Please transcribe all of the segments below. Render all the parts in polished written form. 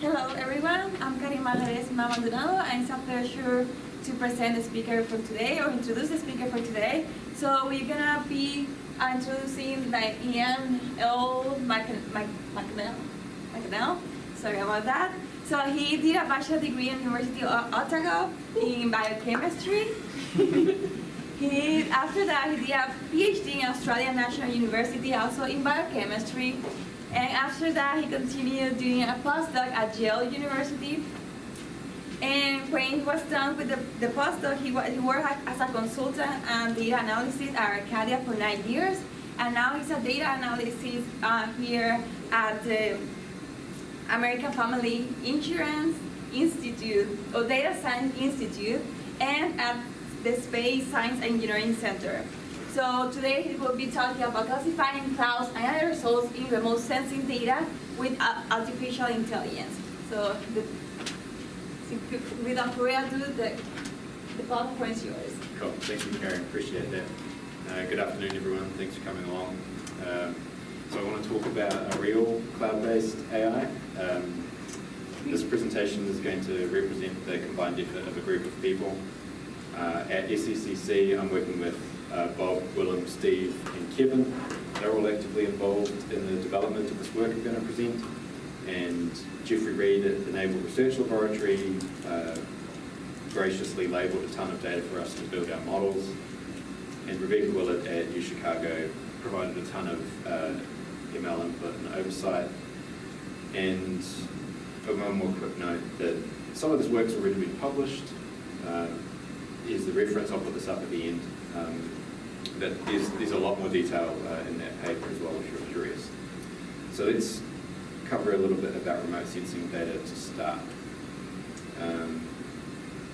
Hello everyone, I'm Karima Maldonado, and it's a pleasure to present the speaker for today, or introduce the speaker for today. So we're gonna be introducing like Iain McConnell. Sorry about that. So he did a bachelor degree in the University of Otago in biochemistry. After that, he did a PhD in Australian National University, also in biochemistry. And after that, he continued doing a postdoc at Yale University. And when he was done with the postdoc, he worked as a consultant and data analysis at CALIOP for 9 years. And now he's a data analyst here at the American Family Insurance Institute, or Data Science Institute, and at the Space Science Engineering Center. So today he will be talking about classifying clouds and aerosols in remote sensing data with artificial intelligence. So without further ado, the platform is yours. Cool, thank you, Karen, appreciate that. Good afternoon, everyone, thanks for coming along. So I want to talk about a real cloud-based AI. This presentation is going to represent the combined effort of a group of people. At SECC, I'm working with Bob, Willem, Steve, and Kevin. They're all actively involved in the development of this work I'm going to present. And Jeffrey Reed at the Naval Research Laboratory graciously labelled a ton of data for us to build our models. And Rebecca Willett at UChicago provided a ton of ML input and oversight. And one more quick note that some of this work's already been published. Here's the reference, I'll put this up at the end. But there's a lot more detail in that paper as well if you're curious. So let's cover a little bit about remote sensing data to start.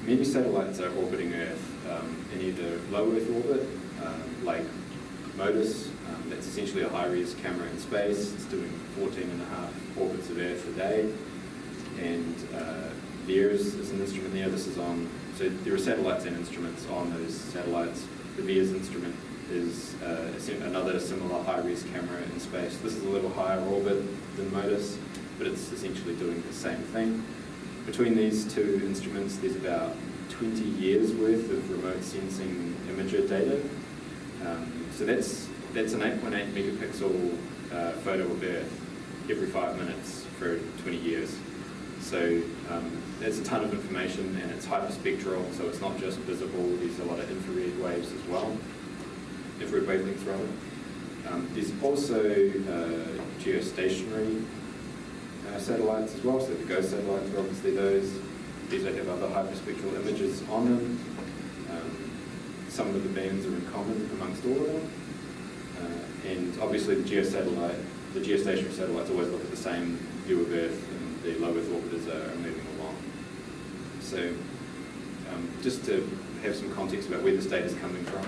Many satellites are orbiting Earth in either low Earth orbit, like MODIS. That's essentially a high-res camera in space. It's doing 14.5 orbits of Earth a day. And VIIRS is an instrument there. This is on, so there are satellites and instruments on those satellites. The VIIRS instrument is another similar high-res camera in space. This is a little higher orbit than MODIS, but it's essentially doing the same thing. Between these two instruments, there's about 20 years worth of remote sensing imager data. So that's an 8.8 megapixel photo of Earth every 5 minutes for 20 years. So there's a ton of information, and it's hyperspectral, so it's not just visible. There's a lot of infrared waves as well, infrared wavelengths rather. There's also geostationary satellites as well, so the GHOST satellites are obviously those. These have other hyperspectral images on them. Some of the bands are in common amongst all of them. And obviously the geostationary satellites always look at the same view of Earth, and the low Earth orbiters are moving along. So just to have some context about where this data is coming from.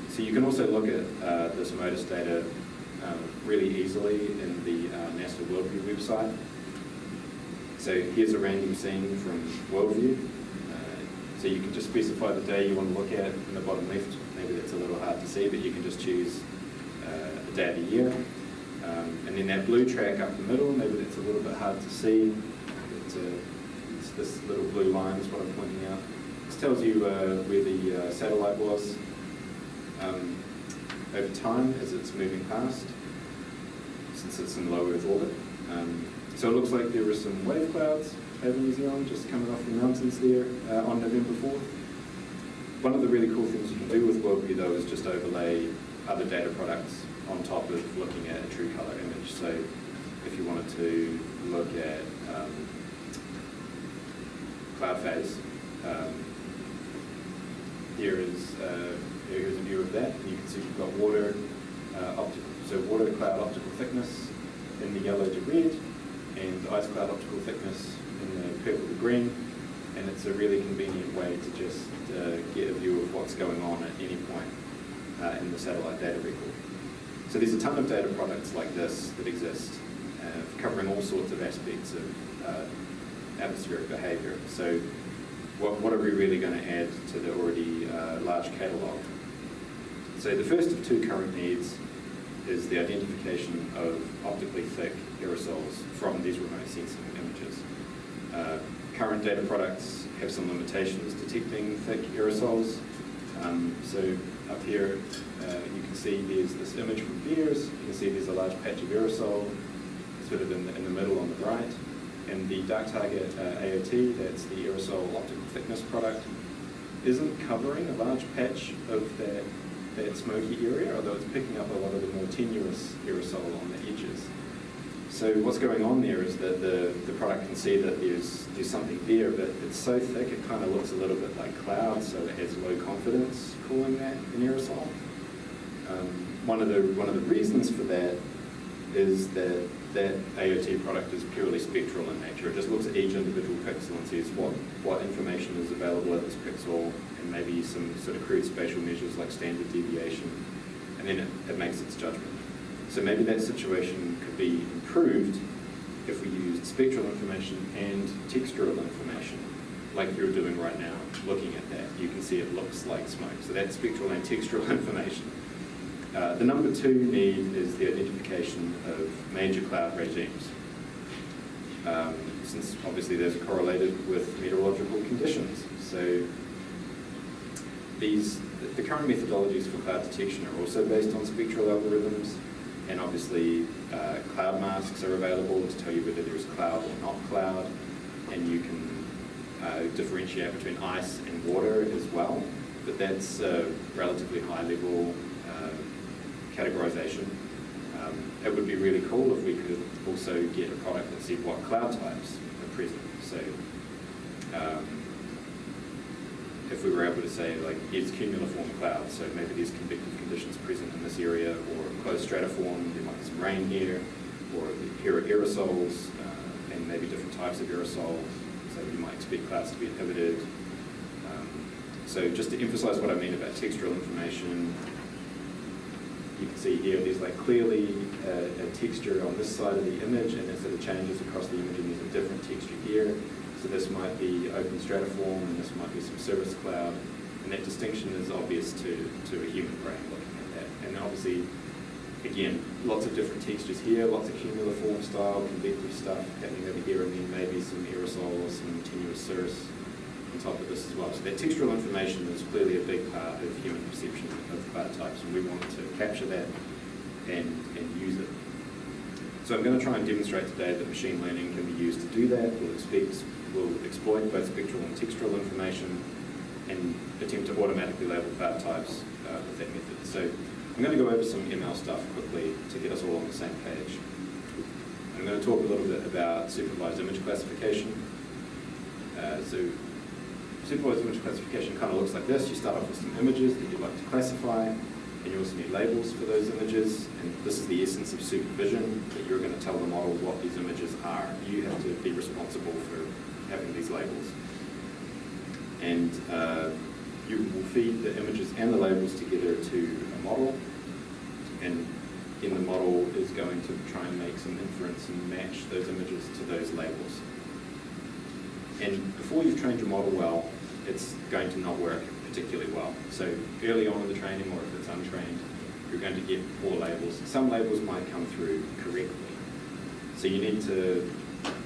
So you can also look at this MODIS data really easily in the NASA Worldview website. So here's a random scene from Worldview. So you can just specify the day you want to look at in the bottom left. Maybe that's a little hard to see, but you can just choose the day of the year. And then that blue track up the middle, maybe that's a little bit hard to see. It's this little blue line is what I'm pointing out. This tells you where the satellite was over time as it's moving past, since it's in low Earth orbit. So it looks like there were some wave clouds over New Zealand just coming off the mountains there on November 4th. One of the really cool things you can do with Worldview though is just overlay other data products on top of looking at a true color image. So if you wanted to look at cloud phase, here's a view of that. And you can see we've got water cloud optical thickness in the yellow to red, and ice cloud optical thickness in the purple to green. And it's a really convenient way to just get a view of what's going on at any point in the satellite data record. So there's a ton of data products like this that exist, covering all sorts of aspects of atmospheric behavior. So what are we really going to add to the already large catalogue? So the first of two current needs is the identification of optically thick aerosols from these remote sensing images. Current data products have some limitations detecting thick aerosols. So up here, you can see there's this image from Beers. You can see there's a large patch of aerosol sort of in the middle on the right. And the dark target AOT, that's the aerosol optical thickness product, isn't covering a large patch of that smoky area, although it's picking up a lot of the more tenuous aerosol on the edges. So what's going on there is that the product can see that there's something there, but it's so thick it kind of looks a little bit like cloud, so it has low confidence calling that an aerosol. One of the reasons for that is that AOT product is purely spectral in nature. It just looks at each individual pixel and sees what information is available at this pixel, and maybe some sort of crude spatial measures like standard deviation, and then it makes its judgment. So maybe that situation could be improved if we used spectral information and textural information, like you're doing right now, looking at that. You can see it looks like smoke. So that's spectral and textural information. The number 2 need is the identification of major cloud regimes, since obviously those are correlated with meteorological conditions. So the current methodologies for cloud detection are also based on spectral algorithms, and obviously cloud masks are available to tell you whether there's cloud or not cloud, and you can differentiate between ice and water as well, but that's a relatively high level categorization. It would be really cool if we could also get a product that said what cloud types are present. So if we were able to say, like, here's cumuliform cloud, so maybe there's convective conditions present in this area, or closed stratiform, there might be some rain here, or here are aerosols, and maybe different types of aerosol, so you might expect clouds to be inhibited. So just to emphasize what I mean about textural information, you can see here there's like clearly a texture on this side of the image, and it sort of changes across the image, and there's a different texture here. So this might be open stratiform, and this might be some cirrus cloud, and that distinction is obvious to a human brain looking at that. And obviously, again, lots of different textures here, lots of cumuliform style, convective stuff happening over here, and then maybe some aerosol or some tenuous cirrus on top of this as well. So that textural information is clearly a big part of human perception of cloud types, and we want to capture that and use it. So I'm going to try and demonstrate today that machine learning can be used to do that. We'll exploit both spectral and textural information and attempt to automatically label cloud types with that method. So I'm going to go over some ML stuff quickly to get us all on the same page. I'm going to talk a little bit about supervised image classification. So supervised image classification kind of looks like this. You start off with some images that you'd like to classify, and you also need labels for those images, and this is the essence of supervision, that you're going to tell the model what these images are. You have to be responsible for having these labels. And you will feed the images and the labels together to a model, and then the model is going to try and make some inference and match those images to those labels. And before you've trained your model well, it's going to not work particularly well. So early on in the training, or if it's untrained, you're going to get poor labels. Some labels might come through correctly. So you need to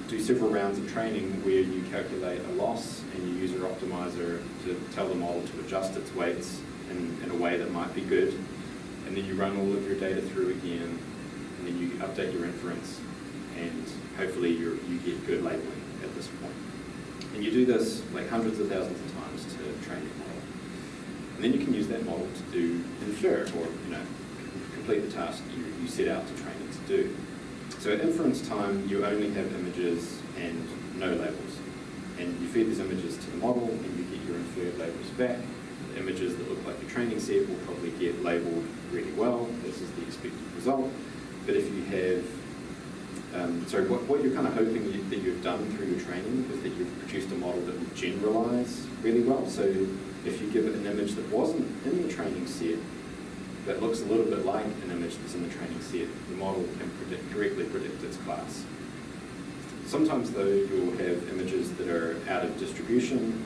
do several rounds of training where you calculate a loss and you use your optimizer to tell the model to adjust its weights in a way that might be good. And then you run all of your data through again, and then you update your inference, and hopefully you get good labeling at this point. And you do this like hundreds of thousands of times to train your model. And then you can use that model to infer, or complete the task you set out to train it to do. So at inference time, you only have images and no labels. And you feed these images to the model, and you get your inferred labels back. The images that look like your training set will probably get labeled really well. This is the expected result. But if you have what you're kind of hoping that you've done through your training is that you've produced a model that will generalize really well. So if you give it an image that wasn't in the training set, that looks a little bit like an image that's in the training set, the model can correctly predict its class. Sometimes, though, you'll have images that are out of distribution,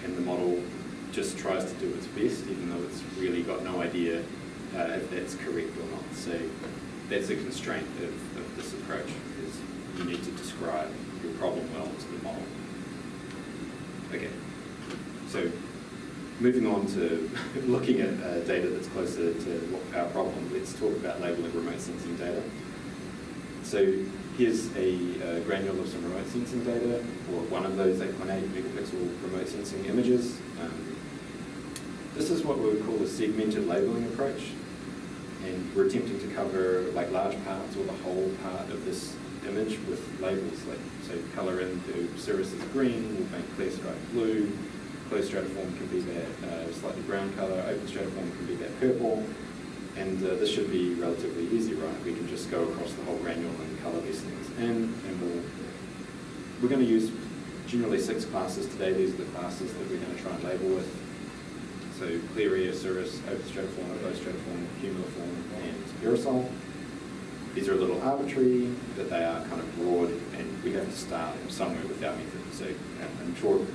and the model just tries to do its best, even though it's really got no idea if that's correct or not. So that's a constraint of this approach, is you need to describe your problem well to the model. Okay, so moving on to looking at data that's closer to our problem, let's talk about labeling remote sensing data. So here's a granule of some remote sensing data, or one of those 8.8 megapixel remote sensing images. This is what we would call a segmented labeling approach, and we're attempting to cover like large parts or the whole part of this image with labels. Like, so color in the cirrus is green, we'll paint clear stripe blue, closed stratiform can be that slightly brown color, open stratiform can be that purple, and this should be relatively easy, right? We can just go across the whole granule and color these things in, and we're going to use generally 6 classes today. These are the classes that we're going to try and label with. So clear air, cirrus, open stratiform, closed stratiform, cumuliform, and aerosol. These are a little arbitrary, but they are kind of broad, and we have to start somewhere with our method. So I'm sure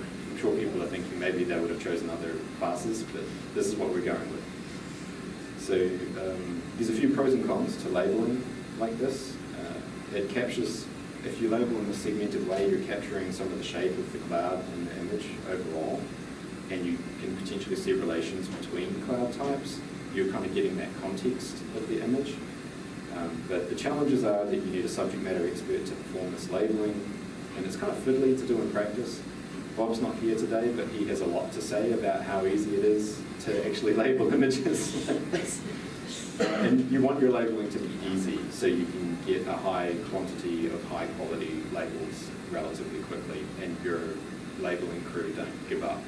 people are thinking maybe they would have chosen other classes, but this is what we're going with. So there's a few pros and cons to labeling like this. It captures, if you label in a segmented way, you're capturing some of the shape of the cloud in the image overall, and you can potentially see relations between cloud types. You're kind of getting that context of the image. But the challenges are that you need a subject matter expert to perform this labeling, and it's kind of fiddly to do in practice. Bob's not here today, but he has a lot to say about how easy it is to actually label images like this. And you want your labeling to be easy, so you can get a high quantity of high quality labels relatively quickly, and your labeling crew don't give up.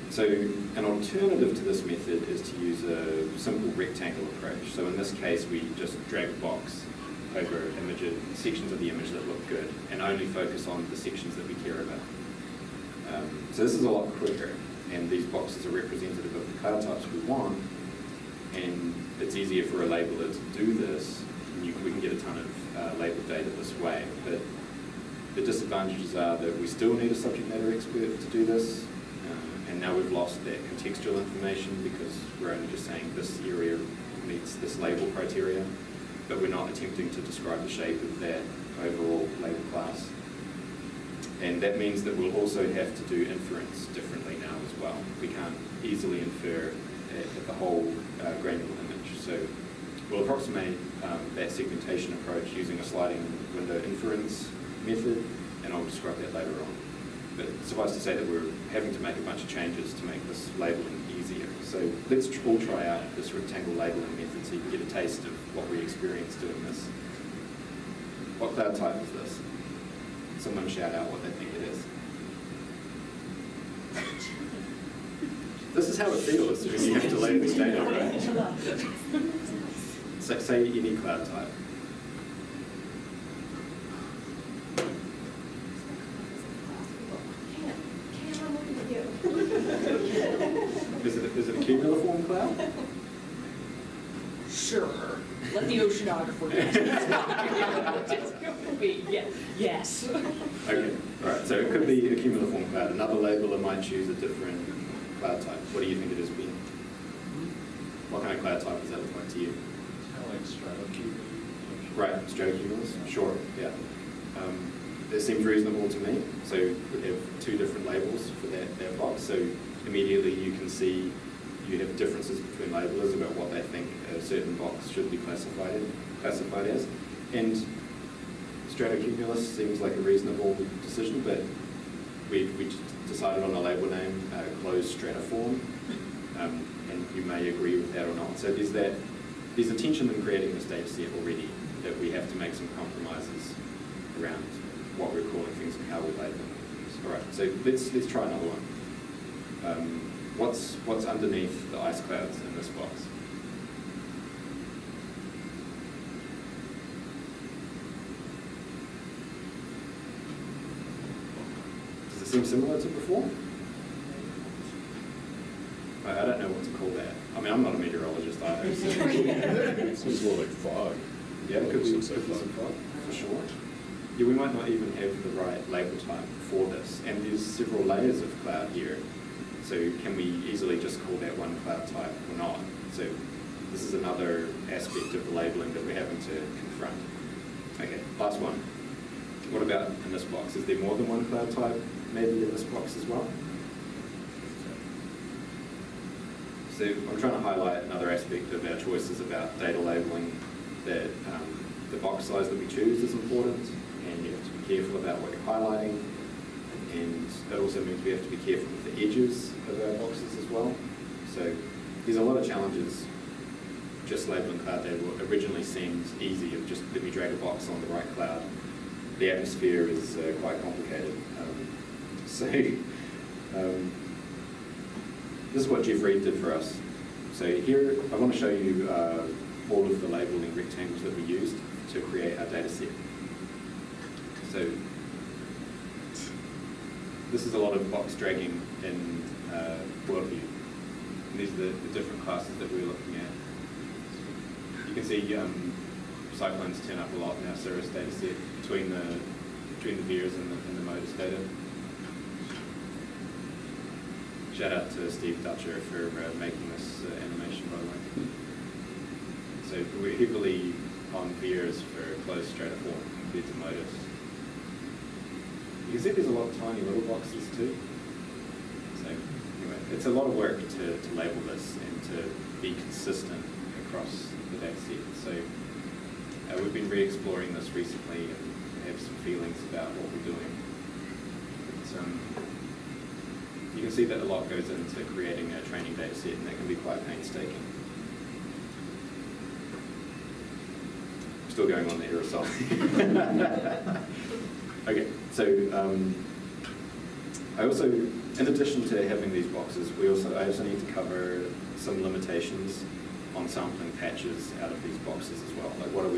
So an alternative to this method is to use a simple rectangle approach. So in this case, we just drag a box over sections of the image that look good, and only focus on the sections that we care about. So this is a lot quicker, and these boxes are representative of the cloud types we want, and it's easier for a labeler to do this. We can get a ton of labeled data this way, but the disadvantages are that we still need a subject matter expert to do this, and now we've lost that contextual information because we're only just saying this area meets this label criteria, but we're not attempting to describe the shape of that overall label class. And that means that we'll also have to do inference differently now as well. We can't easily infer at the whole granular image. So we'll approximate that segmentation approach using a sliding window inference method, and I'll describe that later on. But suffice to say that we're having to make a bunch of changes to make this labeling easier. So let's all try out this rectangle labeling method so you can get a taste of what we experienced doing this. What cloud type is this? Someone shout out what they think it is. This is how it feels when you have to label data, right? So say any cloud type. Is it a cumuliform cloud? Sure. Let the oceanographer Yes. Okay, all right, so it could be a cumuliform cloud. Another labeler might choose a different cloud type. What do you think it is, Ben? What kind of cloud type does that look like to you? Kind of like stratocumulus. Right, stratocumulus, sure, yeah. That seems reasonable to me. So we have 2 different labels for that box. So immediately you can see you have differences between labelers about what they think a certain box should be classified as. And stratocumulus seems like a reasonable decision, but we decided on a label name, closed stratiform, and you may agree with that or not. So there's a tension in creating this data set already that we have to make some compromises around what we're calling things and how we're labeling things. All right, so let's try another one. What's underneath the ice clouds in this box? Does it seem similar to before? I don't know what to call that. I mean, I'm not a meteorologist either. So. It seems more like fog. Yeah, it could be Some fog, for sure. Yeah, we might not even have the right label type for this, and there's several layers of cloud here. So can we easily just call that one cloud type or not? So this is another aspect of the labeling that we're having to confront. Okay, last one. What about in this box? Is there more than one cloud type maybe in this box as well? So I'm trying to highlight another aspect of our choices about data labeling, that the box size that we choose is important, and you have to be careful about what you're highlighting, and that also means we have to be careful with the edges of our boxes as well. So there's a lot of challenges. Just labeling cloud data originally seemed easy, of just let me drag a box on the right cloud. The atmosphere is quite complicated. This is what Jeff Reed did for us. So here, I want to show you all of the labeling rectangles that we used to create our data set. So this is a lot of box dragging in worldview. And these are the different classes that we're looking at. You can see cyclones turn up a lot in our Cirrus data set between the VIIRS and the MODIS data. Shout out to Steve Dutcher for making this animation, by the way. So we're heavily on VIIRS for closed stratiform compared to MODIS. You can see there's a lot of tiny little boxes too. So anyway, it's a lot of work to label this and to be consistent across the data set. So we've been re-exploring this recently and have some feelings about what we're doing. You can see that a lot goes into creating a training data set, and that can be quite painstaking. Still going on the aerosol. Okay, so I also, in addition to having these boxes, I also need to cover some limitations on sampling patches out of these boxes as well. Like what are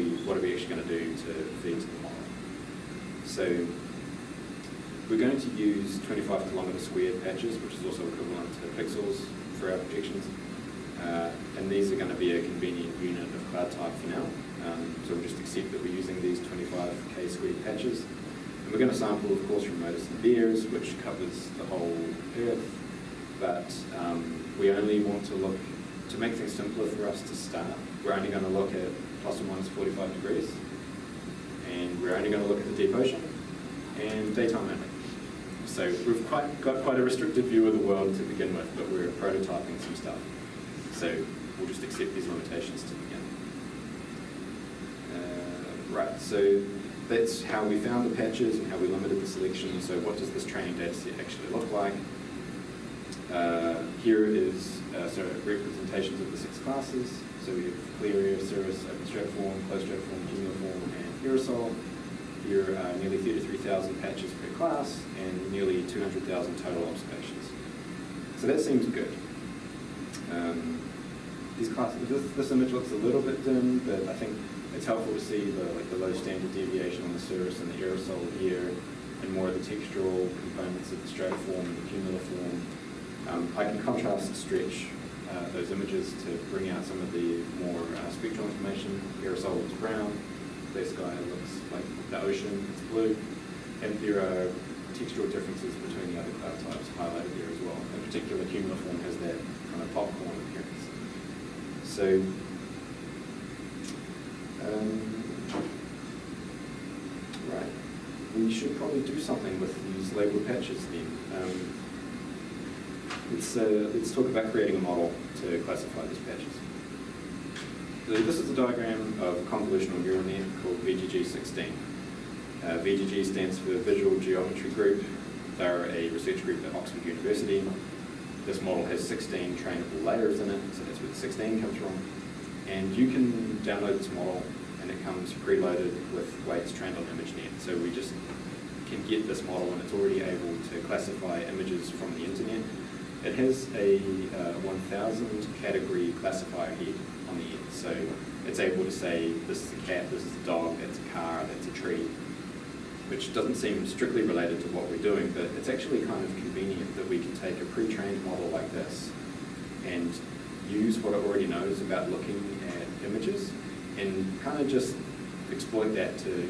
we actually going to do to feed to the model? So we're going to use 25 kilometre squared patches, which is also equivalent to pixels for our projections. And these are going to be a convenient unit of cloud type for now. So we'll just accept that we're using these 25k squared patches. And we're going to sample, of course, from MODIS and VIIRS, which covers the whole Earth. But we only want to look, to make things simpler for us to start, we're only going to look at plus or minus 45 degrees. And we're only going to look at the deep ocean and daytime only. So we've got quite a restricted view of the world to begin with, but we're prototyping some stuff. So we'll just accept these limitations to begin. Right, so that's how we found the patches and how we limited the selection. So what does this training data set actually look like? Here is representations of the 6 classes. So we have clear air, Cirrus, open stratiform, closed stratiform, cumuliform, and aerosol. Here are nearly 33,000 patches per class and nearly 200,000 total observations. So that seems good. These classes, this image looks a little bit dim, but I think it's helpful to see the low standard deviation on the Cirrus and the aerosol here, and more of the textural components of the stratiform and the cumuliform. I can contrast stretch those images to bring out some of the more spectral information. Aerosol looks brown, clear sky looks like the ocean, it's blue, and there are textural differences between the other cloud types highlighted there as well. In particular, cumuliform has that kind of popcorn appearance. So, right, we should probably do something with these labeled patches then. Let's talk about creating a model to classify these patches. So this is a diagram of a convolutional neural net called VGG16. VGG stands for Visual Geometry Group. They're a research group at Oxford University. This model has 16 trainable layers in it, so that's where the 16 comes from. And you can download this model, and it comes preloaded with weights trained on ImageNet. So we just can get this model, and it's already able to classify images from the internet. It has a 1,000 category classifier head on the end. So it's able to say, this is a cat, this is a dog, that's a car, that's a tree, which doesn't seem strictly related to what we're doing, but it's actually kind of convenient that we can take a pre-trained model like this and use what it already knows about looking at images and kind of just exploit that to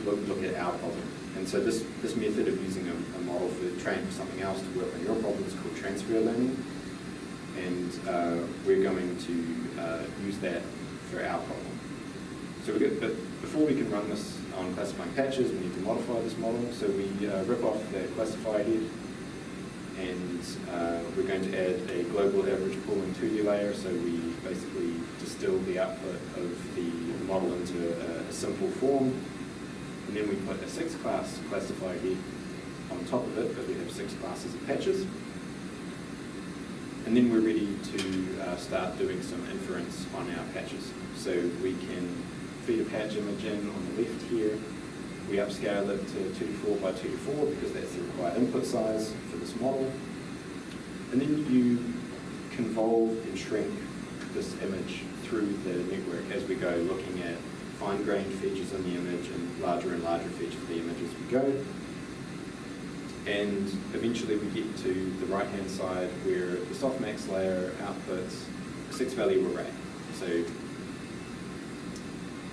look at our problem. And so this method of using a model trained for something else to work on your problem is called transfer learning. and we're going to use that for our problem. So but before we can run this on classifying patches, we need to modify this model. So we rip off the classify head, and we're going to add a global average pooling 2D layer. So we basically distill the output of the model into a simple form, and then we put a 6 class classify head on top of it, because we have 6 classes of patches. And then we're ready to start doing some inference on our patches. So we can feed a patch image in on the left here. We upscale it to 2:4 by 2:4 because that's the required input size for this model. And then you convolve and shrink this image through the network as we go, looking at fine-grained features in the image and larger features of the image as we go. And eventually we get to the right-hand side where the softmax layer outputs a 6-value array. So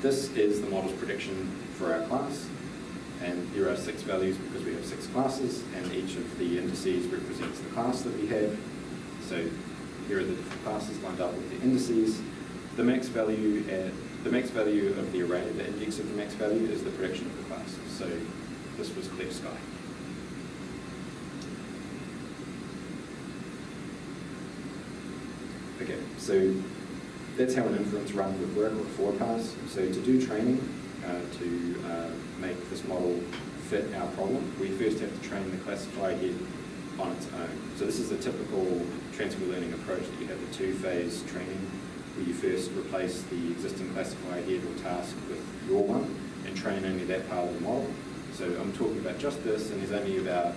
this is the model's prediction for our class, and there are 6 values because we have 6 classes, and each of the indices represents the class that we have. So here are the different classes lined up with the indices. The max value of the array, the index of the max value, is the prediction of the class. So this was CALYPSO. Okay, so that's how an inference run would work with forecast. So to do training, to make this model fit our problem, we first have to train the classifier head on its own. So this is a typical transfer learning approach that you have a 2-phase training, where you first replace the existing classifier head or task with your one and train only that part of the model. So I'm talking about just this, and there's only about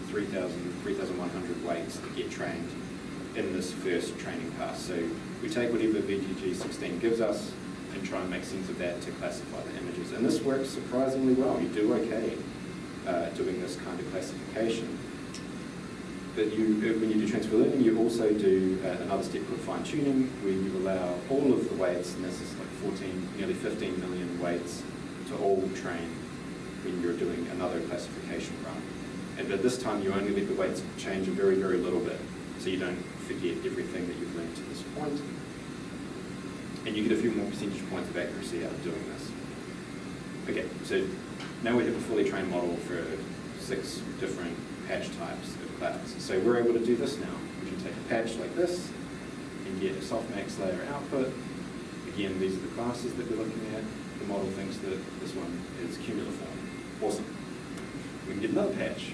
3,100 weights that get trained in this first training pass. So we take whatever VGG16 gives us and try and make sense of that to classify the images. And this works surprisingly well. You do okay doing this kind of classification. But when you do transfer learning, you also do another step called fine-tuning, where you allow all of the weights, and this is like nearly 15 million weights, to all train when you're doing another classification run. And at this time, you only let the weights change a very, very little bit, so you don't forget everything that you've learned to this point. And you get a few more percentage points of accuracy out of doing this. Okay, so now we have a fully trained model for 6 different patch types of clouds. So we're able to do this now. We can take a patch like this and get a softmax layer output. Again, these are the classes that we're looking at. The model thinks that this one is cumuliform. Awesome. We can get another patch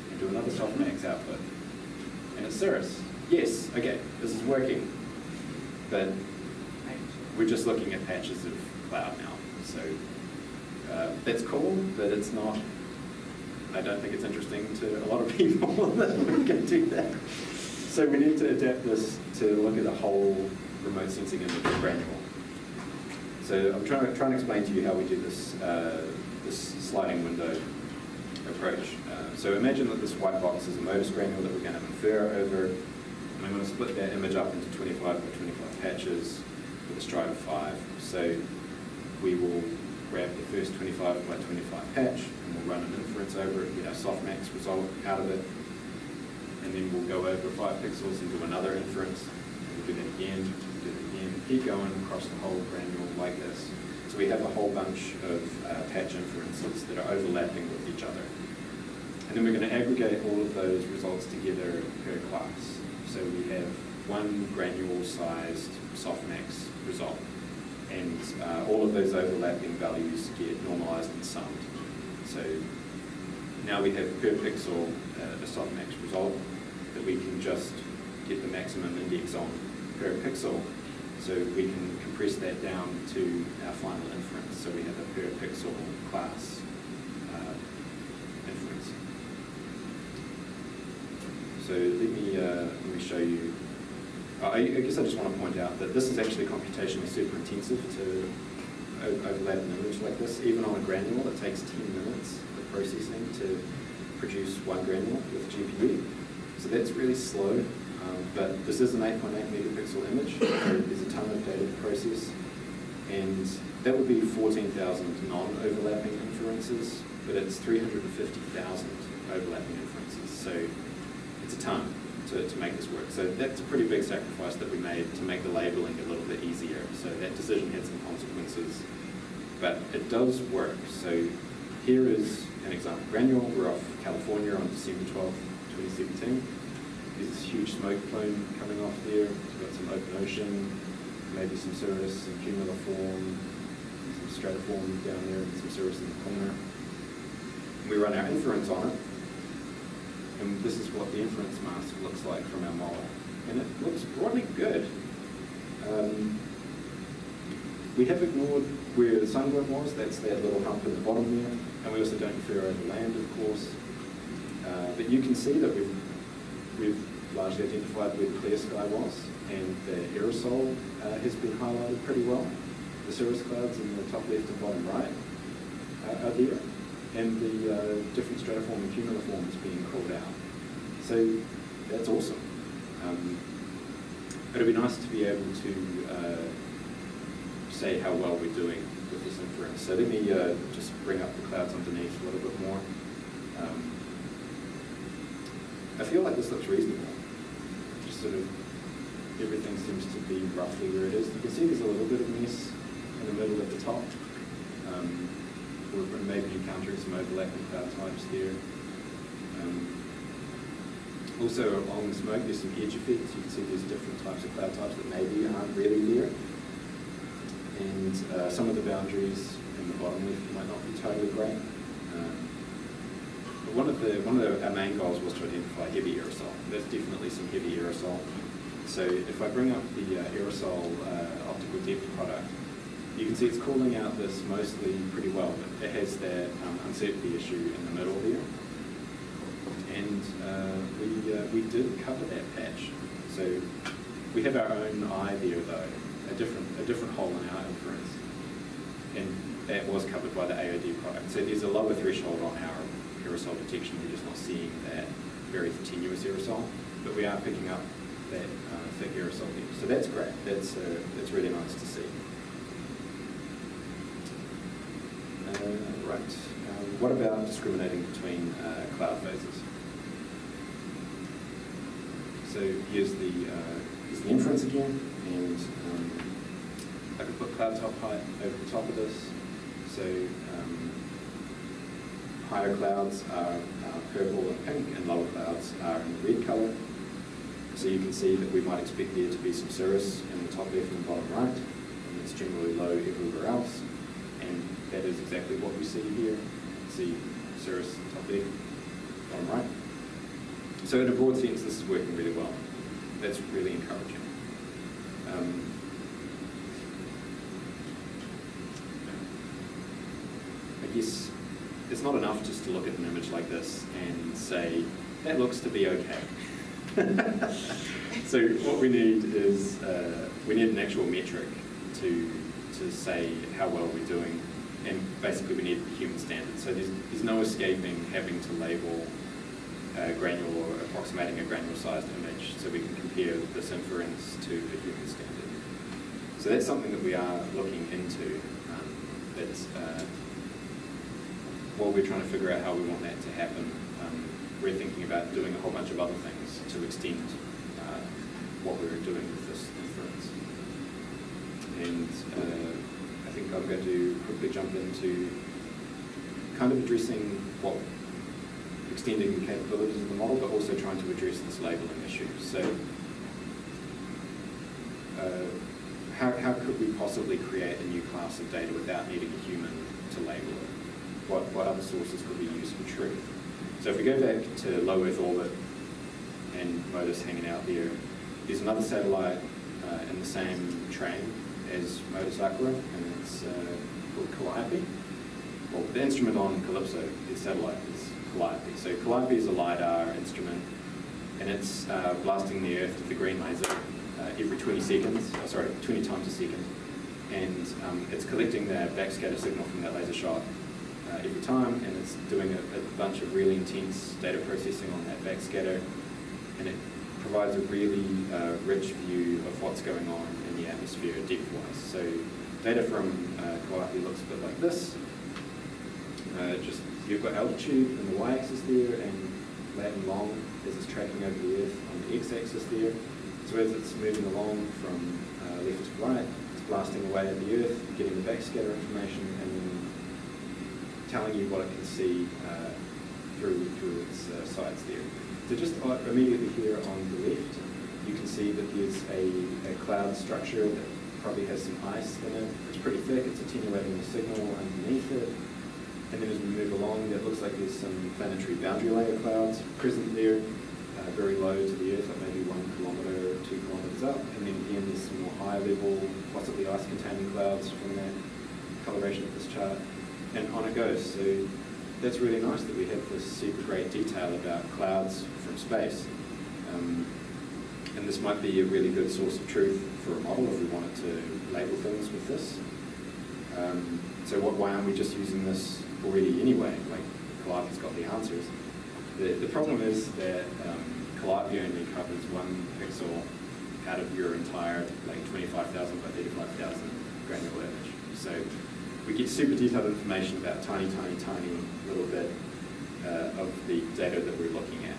and do another softmax output. And it's cirrus. Yes, okay, this is working. But we're just looking at patches of cloud now. So that's cool, but it's not, I don't think it's interesting to a lot of people that we can do that. So we need to adapt this to look at a whole remote sensing image of Granule. So I'm trying to explain to you how we do this, this sliding window approach. So imagine that this white box is a modus granule that we're going to infer over, and I'm going to split that image up into 25 by 25 patches with a stride of 5. So we will grab the first 25 by 25 patch, and we'll run an inference over it, get our softmax result out of it, and then we'll go over 5 pixels and do another inference. And we'll do that again, keep going across the whole granule like this. So we have a whole bunch of patch inferences that are overlapping with each other. And then we're going to aggregate all of those results together per class. So we have one granule-sized softmax result. And all of those overlapping values get normalized and summed. So now we have per pixel a softmax result that we can just get the maximum index on per pixel. So we can compress that down to our final inference. So we have a per pixel class inference. So let me show you. I guess I just want to point out that this is actually computationally super intensive to overlap an image like this. Even on a granule, it takes 10 minutes of processing to produce one granule with GPU. So that's really slow. But this is an 8.8 megapixel image, so there's a ton of data to process. And that would be 14,000 non-overlapping inferences, but it's 350,000 overlapping inferences. So it's a ton. to make this work. So that's a pretty big sacrifice that we made to make the labeling a little bit easier. So that decision had some consequences, but it does work. So here is an example. Granule, we're off California on December 12th, 2017. There's this huge smoke plume coming off there. We've got some open ocean, maybe some cirrus, some cumuliform, some stratiform down there, and some cirrus in the corner. We run our inference on it, and this is what the inference mask looks like from our model. And it looks broadly good. We have ignored where the sunburn was. That's that little hump in the bottom there. And we also don't infer over land, of course. But you can see that we've largely identified where the clear sky was, and the aerosol has been highlighted pretty well. The cirrus clouds in the top left and bottom right are there, and the different stratiform and cumuliform is being called out. So that's awesome. But it'd be nice to be able to say how well we're doing with this inference. So let me just bring up the clouds underneath a little bit more. I feel like this looks reasonable. Just sort of everything seems to be roughly where it is. You can see there's a little bit of mess in the middle at the top. We're maybe encountering some overlapping cloud types there. Also along the smoke there's some edge effects. You can see there's different types of cloud types that maybe aren't really there. And some of the boundaries in the bottom left might not be totally great. But one of our main goals was to identify heavy aerosol. There's definitely some heavy aerosol. So if I bring up the aerosol optical depth product, you can see it's calling out this mostly pretty well, but it has that uncertainty issue in the middle there. And we did cover that patch. So we have our own eye there though, a different hole in our inference. And that was covered by the AOD product. So there's a lower threshold on our aerosol detection. We're just not seeing that very tenuous aerosol, but we are picking up that thick aerosol there. So that's great. That's really nice to see. Right. What about discriminating between cloud phases? So here's the inference again, and I can put cloud top height over the top of this. So higher clouds are purple and pink, and lower clouds are in the red color. So you can see that we might expect there to be some cirrus in the top left and bottom right, and it's generally low everywhere else. And that is exactly what we see here. You see cirrus top left, bottom right. So in a broad sense, this is working really well. That's really encouraging. I guess it's not enough just to look at an image like this and say, that looks to be okay. So what we need is, we need an actual metric to say how well we're doing, and basically we need human standards. So there's no escaping having to label a granule or approximating a granule-sized image so we can compare this inference to a human standard. So that's something that we are looking into. That's while we're trying to figure out how we want that to happen, we're thinking about doing a whole bunch of other things to extend what we're doing with this inference. And I think I'm going to quickly jump into kind of addressing what extending the capabilities of the model, but also trying to address this labeling issue. So how could we possibly create a new class of data without needing a human to label it? What other sources could we use for truth? So if we go back to low Earth orbit and MODIS hanging out there, there's another satellite in the same train as MODIS Aqua, and it's called CALYPSO. Well, the instrument on CALYPSO, the satellite, is CALYPSO. So CALYPSO is a LiDAR instrument, and it's blasting the Earth with a green laser every 20 seconds, 20 times a second. And it's collecting the backscatter signal from that laser shot every time, and it's doing a bunch of really intense data processing on that backscatter, and it provides a really rich view of what's going on in the atmosphere depth-wise. So data from CALYPSO looks a bit like this. Just you've got altitude and the y-axis there, and flat and long as it's tracking over the Earth on the x-axis there. So as it's moving along from left to right, it's blasting away at the Earth, getting the backscatter information, and then telling you what it can see through its sights there. So just immediately here on the left, you can see that there's a cloud structure that probably has some ice in it. It's pretty thick, it's attenuating the signal underneath it. And then as we move along, it looks like there's some planetary boundary layer clouds present there, very low to the Earth, like maybe 1 kilometre or 2 kilometres up. And then again, there's some more high level, possibly ice-containing clouds from that coloration of this chart. And on it goes. So that's really nice that we have this super great detail about clouds from space. And this might be a really good source of truth for a model if we wanted to label things with this. So why aren't we just using this already anyway? Like, CALYPSO's got the answers. The problem is that CALYPSO only covers 1 pixel out of your entire, like, 25,000 by 35,000 granular image. So we get super detailed information about tiny little bit of the data that we're looking at.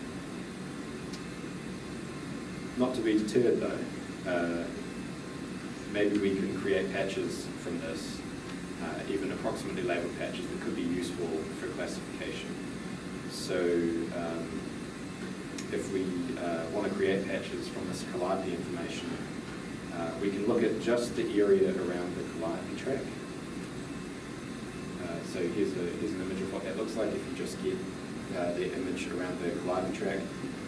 Not to be deterred though, maybe we can create patches from this, even approximately labeled patches that could be useful for classification. So if we want to create patches from this CALYPSO information, we can look at just the area around the CALYPSO track. So here's an image of what that looks like if you just get the image around the CALYPSO track.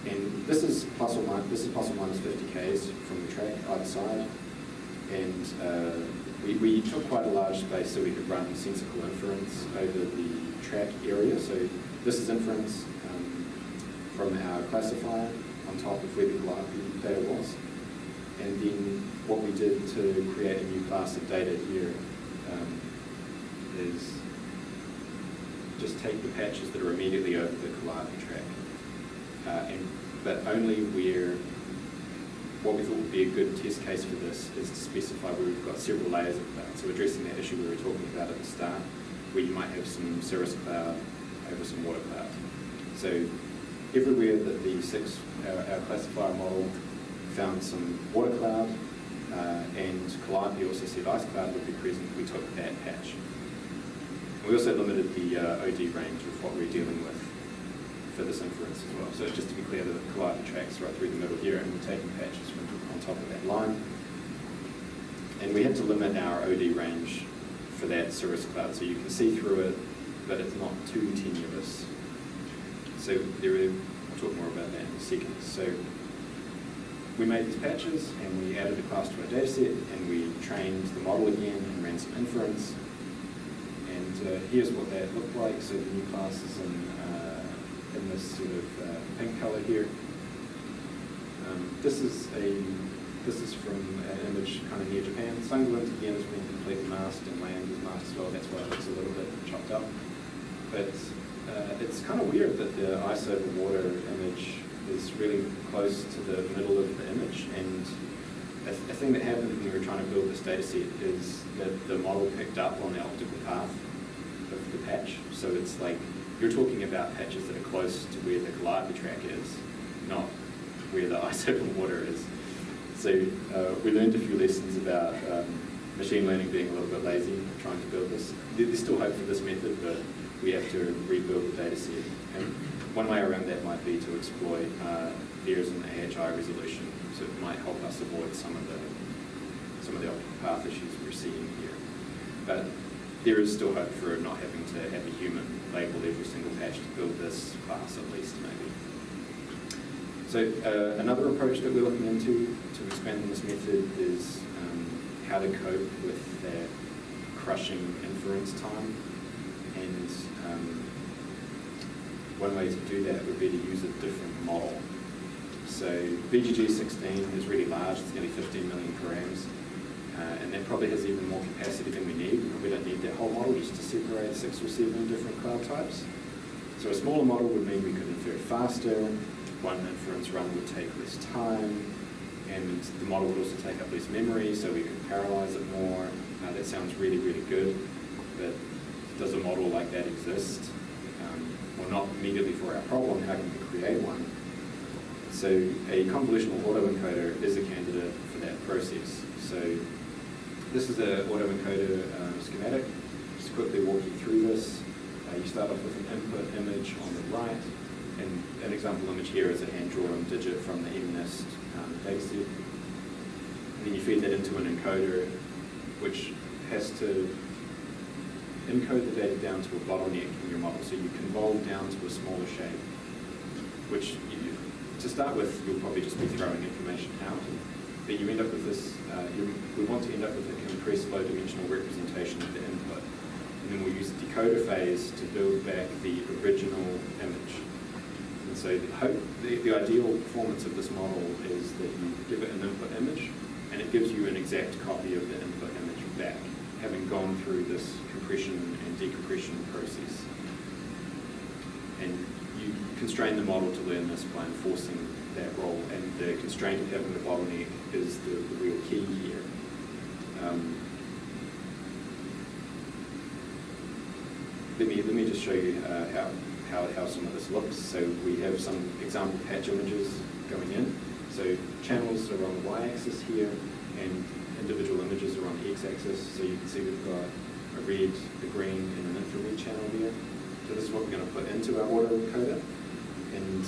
And this is plus or minus 50 k's from the track either side. And we took quite a large space so we could run sensical inference over the track area. So this is inference from our classifier on top of where the CALYPSO data was. And then what we did to create a new class of data here is just take the patches that are immediately over the CALYPSO track. But only where what we thought would be a good test case for this is to specify where we've got several layers of cloud. So addressing that issue we were talking about at the start, where you might have some cirrus cloud over some water cloud. So everywhere that our classifier model found some water cloud and CALYPSO also said ice cloud would be present, we took that patch. We also limited the OD range of what we're dealing with for this inference as well. So just to be clear, the CALYPSO tracks right through the middle here, and we're taking patches from on top of that line. And we had to limit our OD range for that cirrus cloud, so you can see through it, but it's not too tenuous. So I'll talk more about that in a second. So we made these patches, and we added a class to our dataset, and we trained the model again and ran some inference. And here's what that looked like. So the new class is in this sort of pink color here. This is from an image kind of near Japan. Sunglint again has been completely masked, and land is masked as well. That's why it looks a little bit chopped up. But it's kind of weird that the ice over water image is really close to the middle of the image. And a thing that happened when we were trying to build this data set is that the model picked up on the optical path of the patch. So it's like you're talking about patches that are close to where the CALYPSO track is, not where the ice over water is. So we learned a few lessons about machine learning being a little bit lazy trying to build this. There's still hope for this method, but we have to rebuild the data set. And one way around that might be to exploit layers in AHI resolution, so it might help us avoid some of the optical path issues we're seeing here. But there is still hope for not having to have a human label every single patch to build this class, at least, maybe. So another approach that we're looking into to expand on this method is how to cope with that crushing inference time. And one way to do that would be to use a different model. So VGG16 is really large, it's nearly 15 million params. And that probably has even more capacity than we need. We don't need that whole model just to separate 6 or 7 different cloud types. So a smaller model would mean we could infer faster, one inference run would take less time, and the model would also take up less memory, so we could parallelize it more. That sounds really, really good, but does a model like that exist? One not immediately for our problem, how can we create one? So a convolutional autoencoder is a candidate for that process. So this is an autoencoder schematic. Just quickly walk you through this. You start off with an input image on the right, and an example image here is a hand-drawn digit from the MNIST dataset. And then you feed that into an encoder, which has to encode the data down to a bottleneck in your model. So you convolve down to a smaller shape, which to start with, you'll probably just be throwing information out. But you end up with this, we want to end up with a compressed low-dimensional representation of the input. And then we'll use the decoder phase to build back the original image. And so the ideal performance of this model is that you give it an input image, and it gives you an exact copy of the input image back, having gone through this compression and decompression process. And you constrain the model to learn this by enforcing that role, and the constraint of having the bottleneck is the real key here. Let me just show you how some of this looks. So we have some example patch images going in. So channels are on the y-axis here, and individual images are on the x-axis. So you can see we've got a red, a green, and an infrared channel here. So this is what we're going to put into our autoencoder. And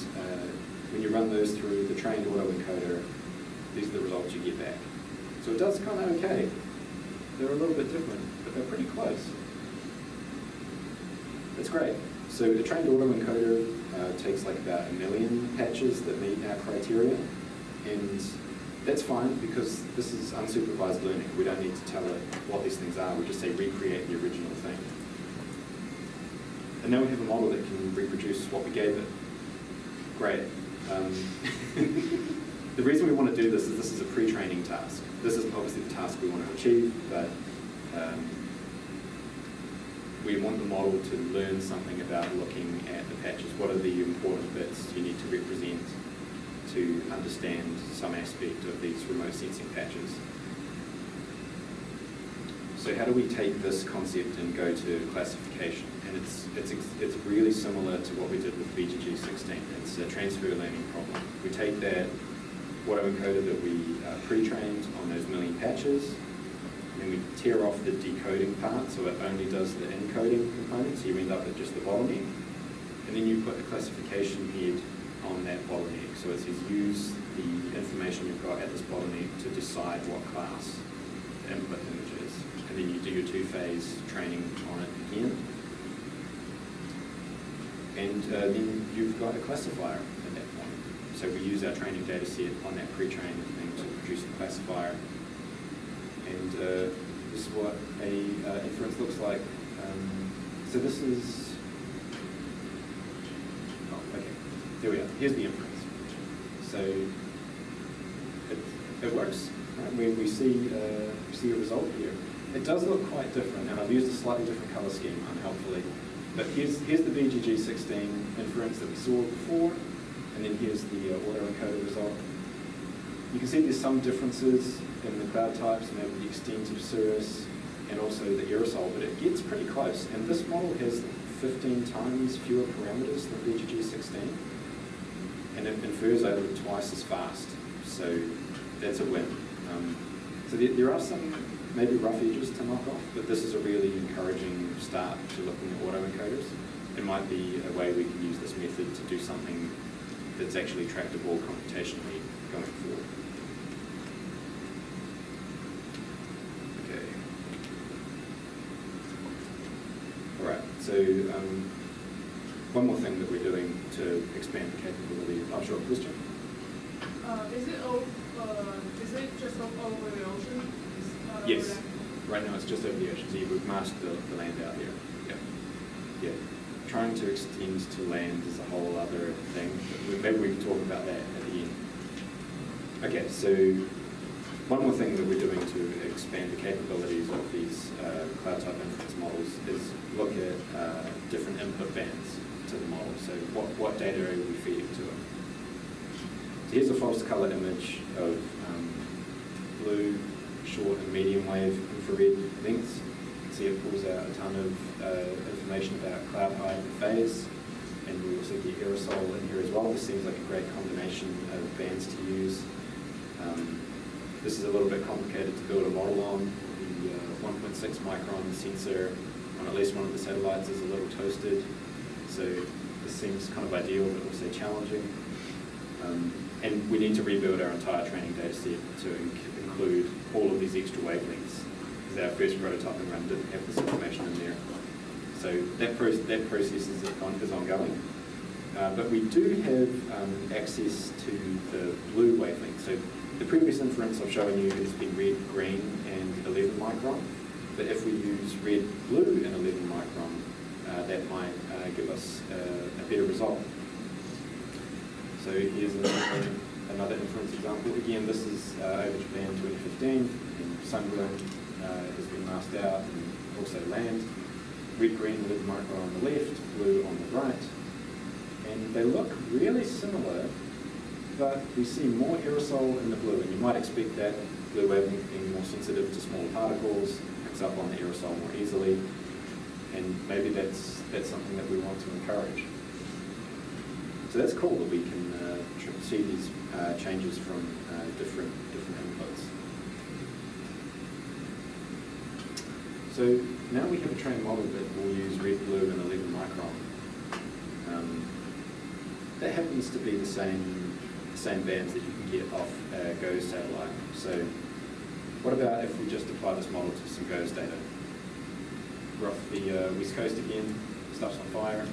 when you run those through the trained autoencoder, these are the results you get back. So it does kind of okay. They're a little bit different, but they're pretty close. That's great. So the trained autoencoder takes like about 1 million patches that meet our criteria. And that's fine because this is unsupervised learning. We don't need to tell it what these things are. We just say recreate the original thing. And now we have a model that can reproduce what we gave it. Great. The reason we want to do this is this is a pre-training task. This isn't obviously the task we want to achieve, but we want the model to learn something about looking at the patches. What are the important bits you need to represent to understand some aspect of these remote sensing patches? So how do we take this concept and go to classification? And it's really similar to what we did with VGG16. It's a transfer learning problem. We take that autoencoder that we pre-trained on those 1 million patches, and then we tear off the decoding part, so it only does the encoding component, so you end up at just the bottleneck. And then you put a classification head on that bottleneck. So it says use the information you've got at this bottleneck to decide what class the input image is. And then you do your 2-phase training on it again. And then you've got a classifier at that point. So we use our training data set on that pre-trained thing to produce the classifier. And this is what a inference looks like. So this is, oh, okay, there we are. Here's the inference. So it works. Right? We see a result here. It does look quite different, and I've used a slightly different color scheme unhelpfully. But here's the VGG16 inference that we saw before, and then here's the autoencoder result. You can see there's some differences in the cloud types, maybe the extent of service, and also the aerosol, but it gets pretty close. And this model has 15 times fewer parameters than VGG16, and it infers over twice as fast. So that's a win. So there are some maybe rough edges to knock off, but this is a really encouraging start to looking at autoencoders. It might be a way we can use this method to do something that's actually tractable computationally going forward. Okay. All right, so one more thing that we're doing to expand the capability. I'm sure, question? Is it just over the ocean? Yes. Right now it's just over the ocean. So we've masked the land out here. Yeah. Yeah. Trying to extend to land is a whole other thing. Maybe we can talk about that at the end. Okay, so one more thing that we're doing to expand the capabilities of these cloud type inference models is look at different input bands to the model. So what data are we feeding to it? So here's a false color image of blue, short and medium wave infrared lengths. You can see it pulls out a ton of information about cloud height and phase. and we also get aerosol in here as well. This seems like a great combination of bands to use. This is a little bit complicated to build a model on. The 1.6 micron sensor on at least one of the satellites is a little toasted, so this seems kind of ideal but also challenging. And we need to rebuild our entire training data set to include all of these extra wavelengths, because our first prototyping run didn't have this information in there. So that process is ongoing. But we do have access to the blue wavelength. So the previous inference I've shown you has been red, green, and 11 micron. But if we use red, blue, and 11 micron, that might give us a better result. So here's another inference example. Again, this is over Japan 2015, and sunburn has been masked out, and also land. Red, green, 11 micron on the left, blue on the right. And they look really similar, but we see more aerosol in the blue, and you might expect that blue wavelength being more sensitive to small particles, picks up on the aerosol more easily, and maybe that's something that we want to encourage. So that's cool that we can see these changes from different inputs. So now we have a trained model that will use red, blue, and 11 micron. That happens to be the same bands that you can get off a GOES satellite. So what about if we just apply this model to some GOES data? We're off the west coast again, stuff's on fire,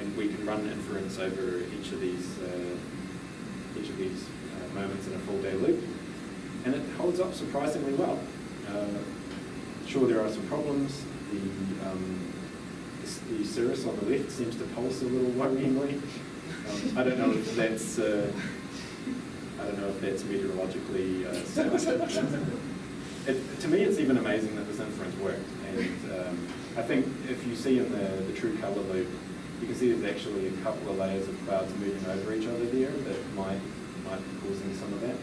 and we can run inference over each of these moments in a full day loop, and it holds up surprisingly well. Sure, there are some problems. The cirrus on the left seems to pulse a little worryingly. I don't know if that's meteorologically sound. To me, it's even amazing that this inference worked. And I think if you see in the true color loop, you can see there's actually a couple of layers of clouds moving over each other there that might be causing some of that.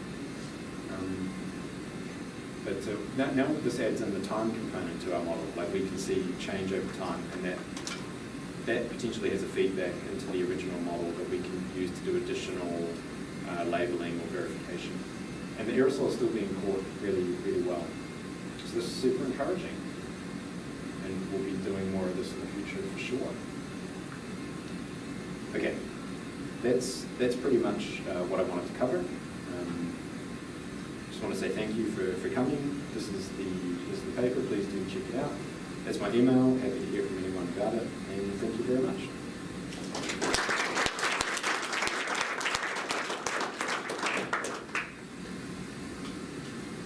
But now this adds in the time component to our model. Like, we can see change over time, and that potentially has a feedback into the original model that we can use to do additional labeling or verification. And the aerosol is still being caught really, really well. So this is super encouraging, and we'll be doing more of this in the future for sure. Okay, that's pretty much what I wanted to cover. Just want to say thank you for coming. This is the paper. Please do check it out. That's my email. Happy to hear from anyone about it, and thank you very much.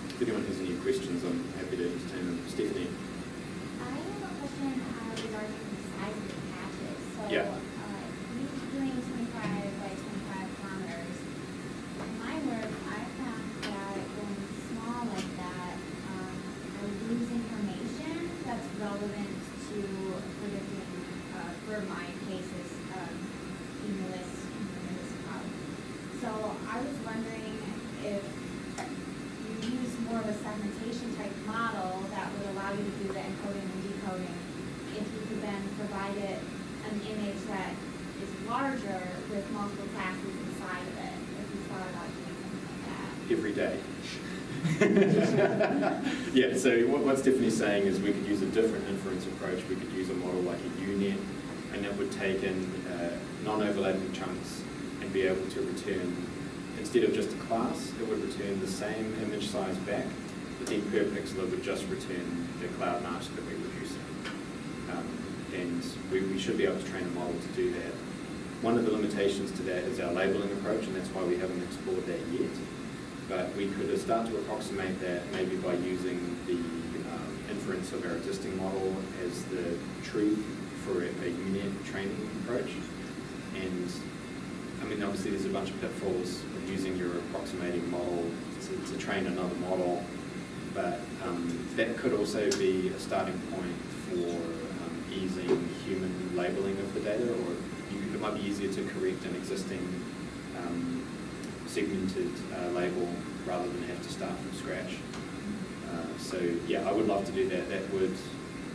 If anyone has any questions, I'm happy to entertain them. Stephanie? I have a question regarding the size of the patches. So, Yeah. you're doing 25 by 25 kilometers. In my work, I found that going small like that, I would lose information that's relevant to predicting, for my cases, cumulus cloud. So I was wondering if you use more of a segmentation type model that would allow you to do the encoding and decoding, if you could then provide it an image that is larger with multiple classes inside of it, if you thought about doing something like that. Every day. Yeah, so what Stephanie's saying is we could use a different inference approach. We could use a model like a UNet, and that would take in non-overlapping chunks and be able to return, instead of just a class, it would return the same image size back, but then per pixel it would just return the cloud mask that we're producing. And we should be able to train a model to do that. One of the limitations to that is our labeling approach, and that's why we haven't explored that yet. But we could start to approximate that maybe by using the inference of our existing model as the truth for a UNet training approach. And I mean, obviously there's a bunch of pitfalls of using your approximating model to train another model, but that could also be a starting point for easing human labeling of the data, or it might be easier to correct an existing segmented label rather than have to start from scratch. So yeah, I would love to do that.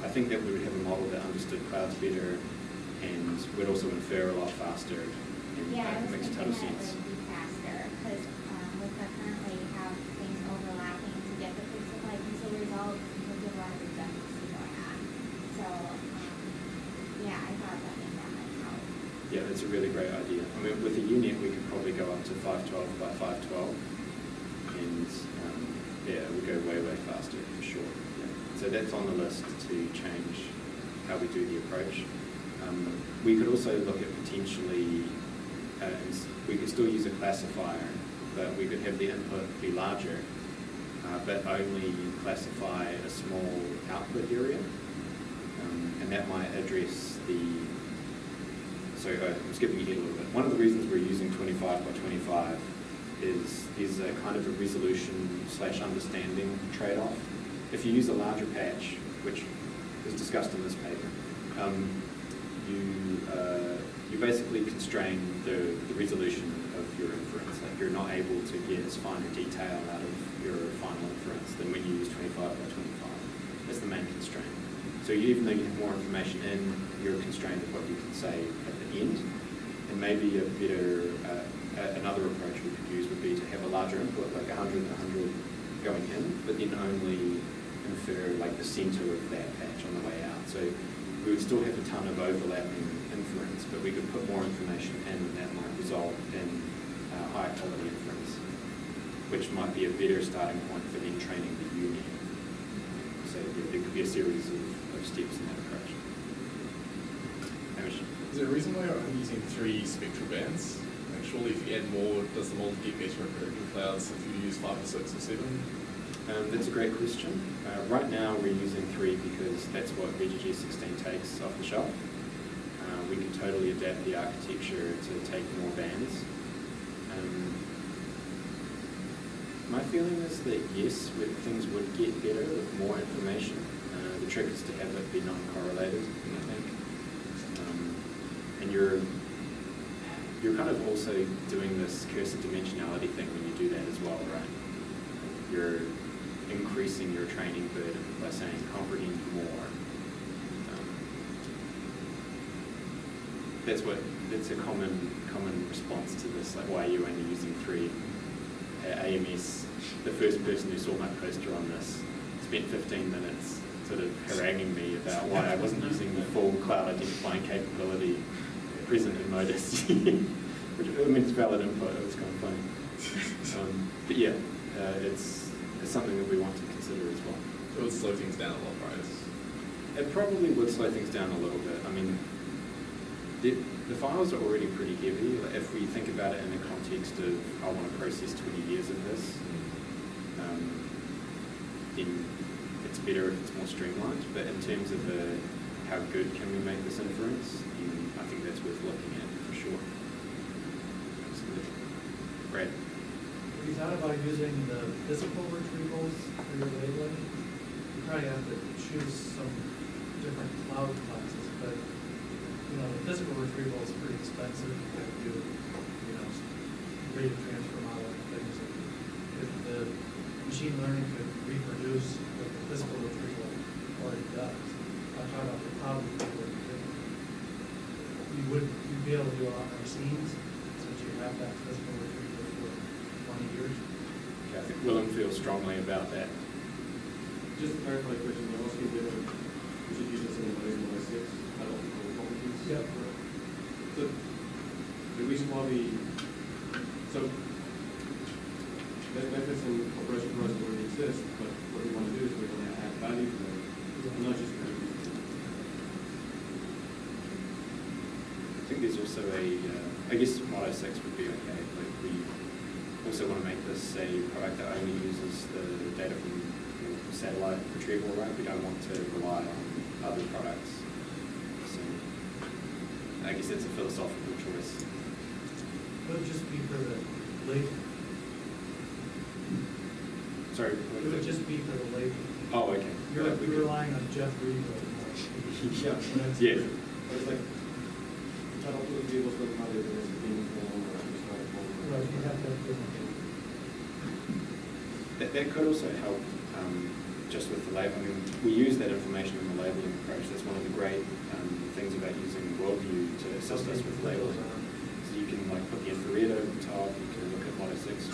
I think that we would have a model that understood clouds better, and we'd also infer a lot faster, and Yeah, I that was makes thinking total that sense. would be faster, because with the currently have things overlapping to get the pixel-by-pixel results, there's a lot of redundancy going on. So, yeah, I thought that might help. Yeah, that's a really great idea. I mean, with a unit, we could probably go up to 512 by 512, and yeah, it would go way, way faster for sure. Yeah. So that's on the list to change how we do the approach. We could also look at potentially, we could still use a classifier, but we could have the input be larger, but only classify a small output area, and that might address the. So I'm skipping ahead a little bit. One of the reasons we're using 25 by 25 is a kind of a resolution / understanding trade-off. If you use a larger patch, which is discussed in this paper, you basically constrain the resolution of your inference. Like you're not able to get as fine a detail out of your final inference than when you use 25 by 25. That's the main constraint. So even though you have more information in, you're constrained with what you can say at the end. And maybe a better, another approach we could use would be to have a larger input, like 100 and 100 going in, but then only infer like the center of that patch on the way out. So we would still have a ton of overlapping inference, but we could put more information in, and that might result in higher quality inference, which might be a better starting point for then training the union. So there could be a series of steps in that approach. Hamish? Is there a reason why you're only using 3 spectral bands? And surely if you add more, does the model get better at predicting clouds if you use 5 or 6 or 7? That's a great question. Right now we're using 3 because that's what BGG 16 takes off the shelf. We can totally adapt the architecture to take more bands. My feeling is that yes, things would get better with more information. The trick is to have it be non-correlated, I think. And you're kind of also doing this cursor dimensionality thing when you do that as well, right? You're increasing your training burden by saying comprehend more. That's a common response to this, like why are you only using 3? At AMS, the first person who saw my poster on this spent 15 minutes sort of haranguing me about why I wasn't using the full cloud identifying capability present in Modus. Which, I mean, it's valid input, it was kind of funny. But yeah, it's something that we want to consider as well. It would slow things down a lot, right? It probably would slow things down a little bit. I mean, the files are already pretty heavy. Like if we think about it in the context of, I want to process 20 years of this, then it's better if it's more streamlined. But in terms of how good can we make this inference, then I think that's worth looking at for sure. Absolutely. Brad? Have you thought about using the physical retrievals for your labeling? You probably have to choose some different cloud classes, but the physical retrieval is pretty expensive. You have to do, rate of transfer model and things. If the machine learning could reproduce what the physical retrieval already does, I'm talking about the cloud retrieval. You'd be able to do a lot more scenes since you have that physical retrieval for 20 years. I think Willem feels strongly about that. Just to clarify the question, you're asking whether we should use this in the model 6, biological properties? Yeah. So the reason why so methods and operation process already exist, but what we want to do is we want to add value to them, not just reduce them. I think there's also I guess Modo 6 would be okay. Like we also want to make this a product that only uses the data from satellite retrieval, right? We don't want to rely on other products. So I guess that's a philosophical choice. It would just be for the labeling. Sorry? It would just be for the labeling. Oh, okay. You're relying on Jeff Reed right now. Yeah. But it's like, try to put the tables with how they're going to be form or describe form. Right, you have to have different. That could also help just with the label. I mean, we use that information in the labeling approach. That's one of the great things about using worldview to assist us with labeling. So you can like put the infrared over the top, you can look at Modo 6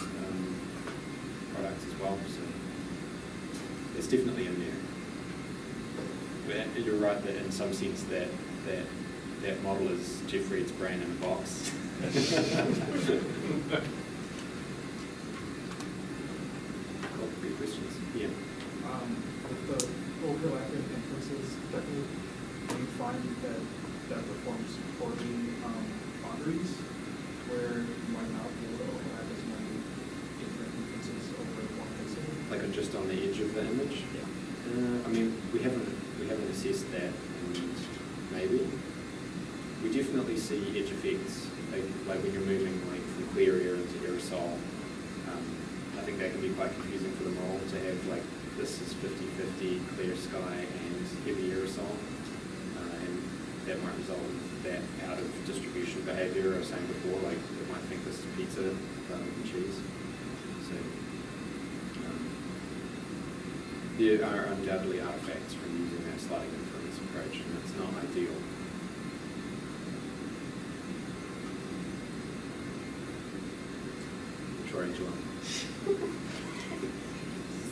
products as well. So it's definitely in there. But you're right that in some sense that model is Jeff Reed's brain in a box. Cool. Good questions. Yeah. With the overlapping inferences technique, do you find that performs poorly boundaries where you might not be able to overlap as many different inferences over one pixel? Like just on the edge of the image? Yeah. I mean, we haven't assessed that, and maybe. We definitely see edge effects, like when you're moving like from clear air into aerosol. I think that can be quite confusing for the model to have like this is 50-50 clear sky and heavy aerosol, and that might result in that out of distribution behavior I was saying before, like it might think this is pizza rather than cheese. So there are undoubtedly artifacts from using that sliding inference approach, and it's not ideal. Sure, Angela.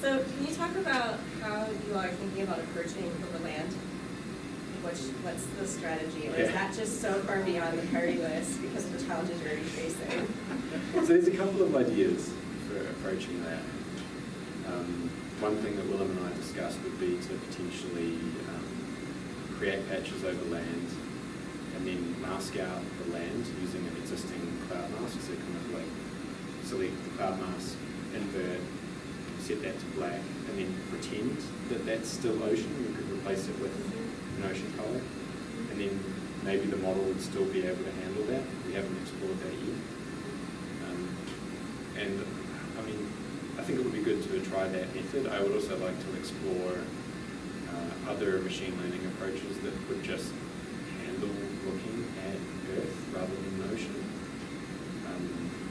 So can you talk about how you are thinking about approaching over land? What's the strategy? Or is that just so far beyond the priority list because of the challenges you're already facing? So there's a couple of ideas for approaching that. One thing that Willem and I discussed would be to potentially create patches over land and then mask out the land using an existing cloud mask. So kind of like select the cloud mask, invert, set that to black, and then pretend that that's still ocean. You could replace it with an ocean color, and then maybe the model would still be able to handle that. We haven't explored that yet. And I mean, I think it would be good to try that method. I would also like to explore other machine learning approaches that would just handle looking at Earth rather than the ocean.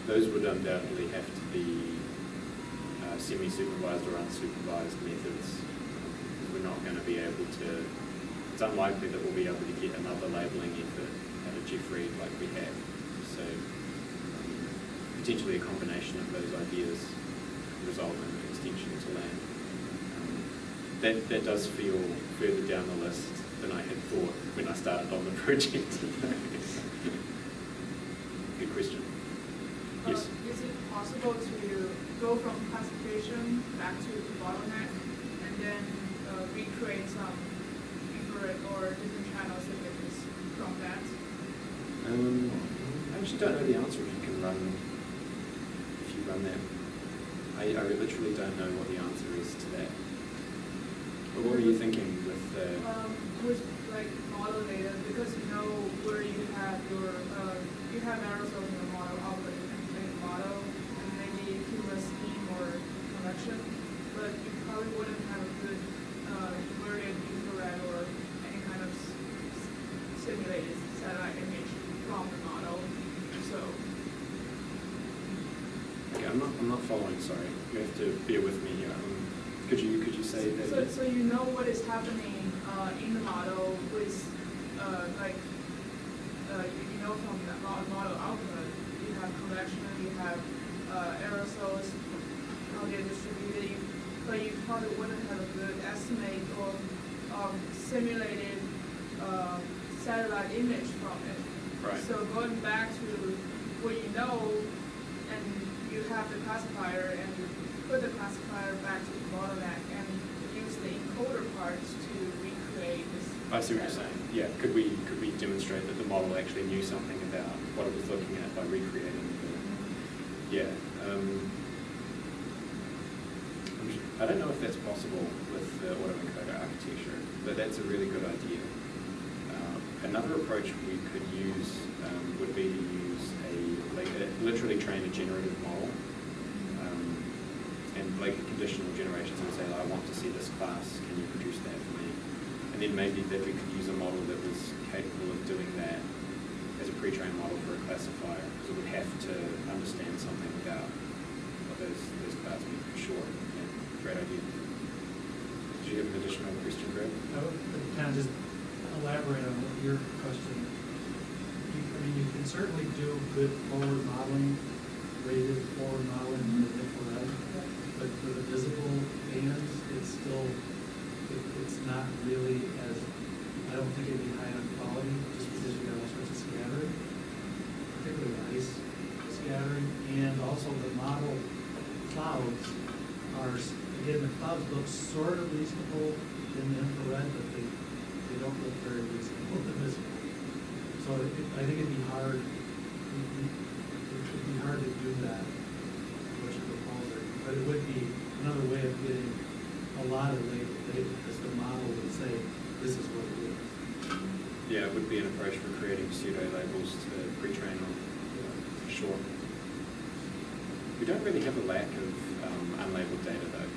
Those would undoubtedly have to be semi-supervised or unsupervised methods. We're not going to be able to, it's unlikely that we'll be able to get another labeling effort out of Jeff Reed like we have. So potentially a combination of those ideas result in an extension to land. That does feel further down the list than I had thought when I started on the project. Good question. Yes? Is it possible to go from classification back to the bottleneck and then recreate some infrared or different channel signatures from that? I actually don't know the answer if you run that. I literally don't know what the answer is to that. But what were you thinking with with like model data, because you know where you have your you have aerosols in the model output in the model, and maybe cumulus scheme or convection, but you probably wouldn't have a good inverted infrared or any kind of simulated satellite image from the model. So okay, I'm not following, sorry. You have to bear with me here. Could you say that? So you know what is happening in the model with you know from the model output, you have convection, you have aerosols, how they're distributed, but you probably wouldn't have a good estimate of simulated satellite image from it. Right. So going back to what you know, and you have the classifier, and you put the classifier back to the bottleneck and use the encoder parts to recreate this. I see what you're saying. Yeah, could we demonstrate that the model actually knew something about what it was looking at by recreating the, yeah. I don't know if that's possible with the autoencoder architecture, but that's a really good idea. Another approach we could use would be to use literally train a generative model, and like a conditional generation, so say, I want to see this class, can you produce that for me? And then maybe that we could use a model that was capable of doing that as a pre-trained model for a classifier, because it would have to understand something about what those clouds mean for sure. Yeah, great idea. Did you have an additional question, Greg? I would kind of just elaborate on what your question, I mean, you can certainly do good forward modeling, rated forward modeling for the infrared, but for the visible bands, it's still, it's not really as, I don't think it'd be high enough quality, just because you got all sorts of scattering, particularly ice scattering, and also the model clouds are, again, the clouds look sort of reasonable in the infrared, but they don't look very reasonable in the visible. So I think it'd be hard, to do that, what you're proposing, but it would be another way of getting a lot of labeled data, because the model would say, this is what it is. Yeah, it would be an approach for creating pseudo labels to pre-train on, for sure. We don't really have a lack of unlabeled data though.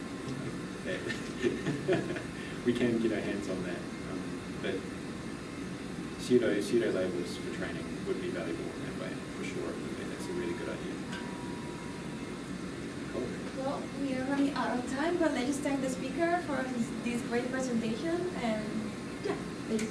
We can get our hands on that, but pseudo labels for training would be valuable in that way, for sure. I mean, that's a really good idea. Cool. Well, we are running out of time, but let's just thank the speaker for this great presentation, and yeah, let's